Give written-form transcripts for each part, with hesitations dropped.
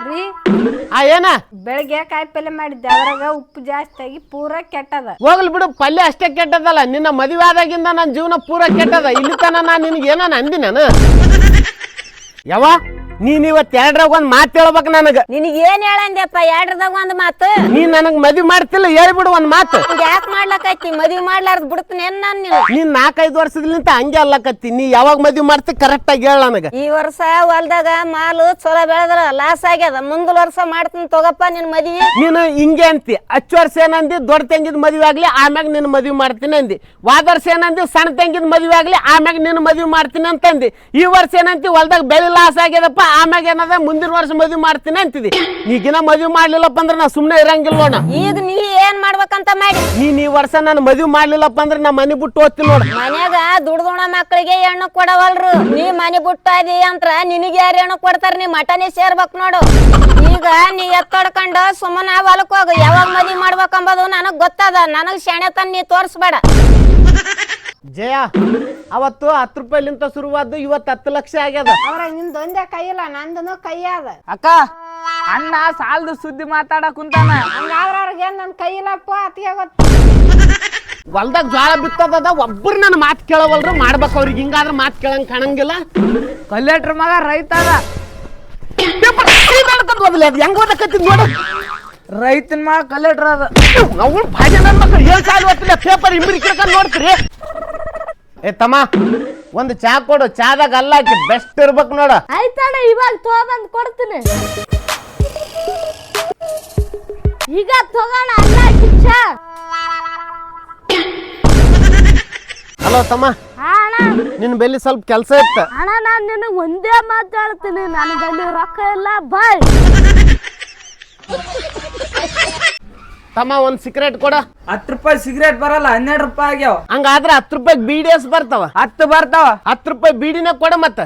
ರೀ ಏನ ಬೆಳಗ್ಗೆ ಕಾಯಿ ಪಲ್ಯ ಮಾಡಿದ್ದೆ ಅದ್ರಾಗ ಉಪ್ಪು ಜಾಸ್ತಿ ಆಗಿ ಪೂರಾ ಕೆಟ್ಟದ. ಹೋಗ್ಲಿ ಬಿಡು, ಪಲ್ಯ ಅಷ್ಟೇ ಕೆಟ್ಟದಲ್ಲ. ನಿನ್ನ ಮದುವೆ ಆದಾಗಿಂದ ನನ್ನ ಜೀವನ ಪೂರಾ ಕೆಟ್ಟದ. ಇಲ್ಲಿ ತನ ನಾನು ನಿನಗೆ ಏನೋ ಅಂದಿ ನಾನು ಯಾವ ನೀನ್ ಇವತ್ತು ಎರಡ್ರಾಗ ಒಂದ್ ಮಾತು ಹೇಳ್ಬೇಕು ನನಗ. ನಿನಗೆ ಏನ್ ಹೇಳಂದ್ಯಪ್ಪ ಎರಡ್ರದಾಗ ಒಂದ್ ಮಾತು? ನೀನ್ ನನಗ್ ಮದ್ವಿ ಮಾಡ್ತಿಲ್ಲ, ಹೇಳ್ಬಿಡು ಒಂದ್ ಮಾತು. ಯಾಕೆ ಮಾಡ್ಲಕೈತಿ? ಮದ್ವಿ ಮಾಡ್ಲಾರ್ದು ಬಿಡ್ತೀನಿ ನಾನು. ನೀನ್ 4-5 ವರ್ಷದಿಂದ ಹಂಗೆ ಅಲ್ಲಕತ್ತಿ. ನೀ ಯಾವಾಗ ಮದ್ವಿ ಮಾಡ್ತಿ ಕರೆಕ್ಟ್ ಆಗಿ ಹೇಳ ನನಗ. ಈ ವರ್ಷ ಹೊಲ್ದಾಗ ಮಾಲು ಚಲೋ ಬೆಳೆದ್ರ ಲಾಸ್ ಆಗ್ಯದ. ಮುಂದಿನ ವರ್ಷ ಮಾಡ್ತೀನಿ ತಗೋಪ್ಪ ನಿನ್ ಮದ್ವಿ. ನೀನು ಹಿಂಗೆ ಅಂತಿ. ಹಚ್ಚ ವರ್ಷ ಏನಂದಿ ದೊಡ್ಡ ತಂಗಿದ್ ಮದ್ವೆ ಆಗ್ಲಿ ಆಮ್ಯಾಗ ನಿನ್ ಮದ್ವಿ ಮಾಡ್ತೀನಿ ಅಂದಿ. ವಾದ ವರ್ಷ ಏನಂದಿ ಸಣ್ಣ ತಂಗಿದ್ ಮದ್ವೆ ಆಗ್ಲಿ ಆಮ್ಯಾಗ ನಿನ್ ಮದ್ವಿ ಮಾಡ್ತೀನಿ ಅಂತಂದಿ. ಈ ವರ್ಷ ಏನಂತಿ ಹೊಲ್ದಾಗ ಬೆಳೆ ಲಾಸ್ ಆಗ್ಯದಪ್ಪ ಆಮ್ಯಾಗ ಏನದ ಮುಂದಿನ ವರ್ಷ ಮದ್ವಿ ಮಾಡ್ತೀನಿ ಅಂತಿದಿ. ಈಗಿನ ಮದ್ವಿ ಮಾಡ್ಲಿಲ್ಲಪ್ಪ ಅಂದ್ರೆ ನಾ ಸುಮ್ನೆ ಇರಂಗಿಲ್ಲ ನೋಡ. ಈಗ ನೀ ಏನ್ ಮಾಡ್ಬೇಕಂತ ಮಾಡಿ? ನೀನ್ ಈ ವರ್ಷ ನಾನು ಮದ್ವಿ ಮಾಡ್ಲಿಲ್ಲಪ್ಪ ಅಂದ್ರೆ ನಾ ಮನಿ ಬಿಟ್ಟು ಹೋಗ್ತೀನಿ ನೋಡ. ಮನ್ಯಾಗ ದುಡ್ದೋಣ ಮಕ್ಕಳಿಗೆ ಹೆಣ್ಣು ಕೊಡವಲ್ರು. ನೀ ಮನಿ ಬಿಟ್ಟಾದಿ ಅಂತ ನಿನಗೆ ಯಾರು ಹೆಣ್ಣು ಕೊಡ್ತಾರ? ನೀ ಮಟನೇ ಸೇರ್ಬೇಕು ನೋಡು. ಈಗ ನೀ ಎತ್ತಡ್ಕೊಂಡು ಸುಮ್ಮನೆ ಹೊಲಕ್ ಹೋಗು. ಯಾವಾಗ ಮದ್ವಿ ಮಾಡ್ಬೇಕಂಬುದು ನನಗ್ ಗೊತ್ತದ. ನನಗ್ ಶಾಣೆತನ ನೀ ತೋರ್ಸ್ಬೇಡ. ಜಯ, ಅವತ್ತು 10 ರೂಪಾಯಿಲಿಂತ ಶುರುವಾದ್ದು ಇವತ್ತು 10 ಲಕ್ಷ ಆಗ್ಯದ. ಅವ್ರಾಗ ನಿಂದ ಒಂದೇ ಕೈ ಇಲ್ಲ, ನಂದನು ಕೈ ಅದ. ಅಕ್ಕ ಅಣ್ಣ ಸಾಲದ ಸುದ್ದಿ ಮಾತಾಡಕ್ ಕುಂತಾನ. ಹಂಗಾದ್ರ ಅವ್ರಿಗೆ ನನ್ ಕೈ ಇಲ್ಲಪ್ಪ ಅತಿಗೆ ಗೊತ್ತ. ಹೊಲ್ದಾಗ ಜೋಳ ಬಿತ್ತದ ಒಬ್ಬರು ನನ್ನ ಮಾತು ಕೇಳವಲ್ರು. ಮಾಡ್ಬೇಕು ಅವ್ರಿಗೆ. ಹಿಂಗಾದ್ರೆ ಮಾತು ಕೇಳಂಗ್ ಕಾಣಂಗಿಲ್ಲ. ಕಲೆಕ್ಟರ್ ಮಗ ರೈತ ಅದ. ಅದು ಹೆಂಗ್ ಓದಕತ್ತಿದ್ ನೋಡು. ರೈತನ ಮಗ ಕಲೆಕ್ಟರ್ ಅದ. ನಾವು ಭಾಜ ನನ್ನ ಮಕ್ಕಳು 7 ಸಾಲ ಓದ್ತಿಲ್ಲ. ಪೇಪರ್ ಇಂಬ್ರಿ ಕಿಡ್ಕೊಂಡು ನೋಡ್ತೀರಿ. ಏ ತಮ್ಮ, ಒಂದು ಚಾ ಕೊಡು. ಚಾದಾಗ ಅಲ್ಲ ಹಾಕಿ ಬೆಸ್ಟ್ ಇರ್ಬೇಕು ನೋಡು. ಆಯ್ತಣ್ಣ, ಇವಾಗ ತಗೊಂಡ್ ಕೊಡ್ತೀನಿ. ಈಗ ತಗೋಣ ಅಲ್ಲ ಚಾ. ಹಲೋ ತಮ್ಮ, ಅಣ್ಣ ನಿನ್ ಬೆಲ್ಲಿ ಸ್ವಲ್ಪ ಕೆಲಸ ಇತ್ತು. ಅಣ್ಣ, ನಾನ್ ನಿನಗ್ ಒಂದೇ ಮಾತಾಡ್ತೀನಿ. ನನ್ನ ಬಳಿ ರೊಕ್ಕ ಇಲ್ಲ, ಬಾಯ್. ತಮ್ಮ ಒಂದ್ ಸಿಗರೇಟ್ ಕೊಡ. 10 ರೂಪಾಯಿ ಸಿಗರೇಟ್ ಬರಲ್ಲ, 12 ರೂಪಾಯಿ ಆಗ್ಯಾವ. ಹಂಗಾದ್ರೆ 10 ರೂಪಾಯಿ BDS ಬರ್ತಾವ. 10 ಬರ್ತಾವ. 10 ರೂಪಾಯಿ ಬೀಡಿನ ಕೊಡ. ಮತ್ತ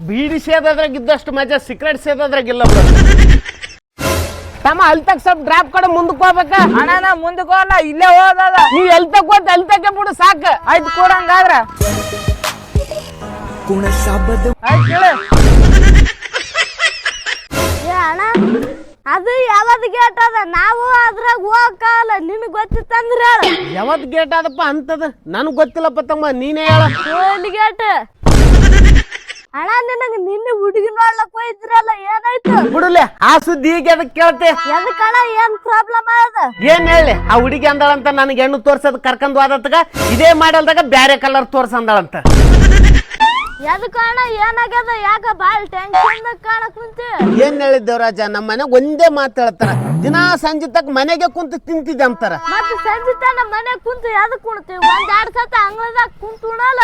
ಬೀಡಿ ಸೇದ್ರಾಗ ಇದ್ದಷ್ಟು ಮಜಾ ಸಿಗರೇಟ್ ಸೇದ್ರಾಗ ಇಲ್ಲ ಬಿಡು. ತಮ್ಮ ಅಲ್ಲಿ ತಕ್ಕ ಸ್ವಲ್ಪ ಡ್ರಾಪ್ ಕೊಡ, ಮುಂದಕ್ಕೆ ಹೋಗ್ಬೇಕ. ಅಣ್ಣ ನಾ ಮುಂದಕ್ಕೆ ಹೋಗಲ್ಲ, ಇಲ್ಲೇ ಹೋದದ. ನೀವ್ ಎಲ್ ತಕ್ಕ ಹೋದ್ ಅಲ್ಲಿ ತಕ್ಕ ಬಿಡು ಸಾಕ. ಆಯ್ತು ಕೊಡಂಗಾದ್ರ ಆಯ್ತು ಕೇಳಿ. ಏ ಅಣ್ಣ, ಅದು ಯಾವದ್ ಗೇಟ್ ಅದ? ನಾವು ಅದ್ರಾಗ ಹೋಗಲ್ಲ. ನಿನಗ್ ಗೊತ್ತಿತ್ತಂದ್ರ ಹೇಳ. ಯಾವತ್ ಗೇಟ್ ಆದಪ್ಪ ಅಂತದ? ನನಗ್ ಗೊತ್ತಿಲ್ಲಪ್ಪ ತಮ್ಮ, ನೀನೇ ಹೇಳ. ಎಲ್ಲಿ ಗೇಟ್? ಅಣ್ಣ, ನಿನಗ ನಿನ್ನೆ ಹುಡುಗಿ ನೋಡ್ಲಕ್ ಹೋಯ್ತಿರಲ್ಲ, ಏನಾಯ್ತು? ಬಿಡುಲೆ ಆ ಸುದ್ದಿ ಈಗ ಅದಕ್ಕೆ ಕೇಳ್ತೆ. ಎದಕ್ಕಣ್ಣ, ಏನ್ ಪ್ರಾಬ್ಲಮ್ ಅದ? ಏನ್ ಹೇಳಿ? ಆ ಹುಡುಗಿ ಅಂದಳಂತ ನನಗೆ ಹೆಣ್ಣು ತೋರ್ಸದ್ ಕರ್ಕೊಂಡ್ ಹೋದತ್ಗ ಇದೇ ಮಾಡಲ್ದಾಗ ಬ್ಯಾರೆ ಕಲರ್ ತೋರ್ಸಂದಳಂತ. ಎದಕ್ಕಣ್ಣ, ಏನಾಗ್ಯದ? ಯಾಕ ಬಾಳ್ ಟೆನ್ಷನ್ ಕಾಣಕ್ ಕುಂತಿ? ಏನ್ ಹೇಳಿದ್ದೇವ್ ರಾಜ, ನಮ್ಮ ಮನೆಗ್ ಒಂದೇ ಮಾತು ಹೇಳ್ತಾರ. ದಿನಾ ಸಂಜೆ ತಕ್ಕ ಮನೆಗೆ ಕುಂತು ತಿಂತಿದ್ದೆ ಅಂತಾರ. ಮತ್ತ ಸಂಜೆ ತನ ಮನೆ ಕುಂತು ಎದಕ್ ಕುಣ್ತೀವಿ? 1-2 ಸತ ಅಂಗಳದಾಗ ಕುಂತು ಉಣಲ್ಲ.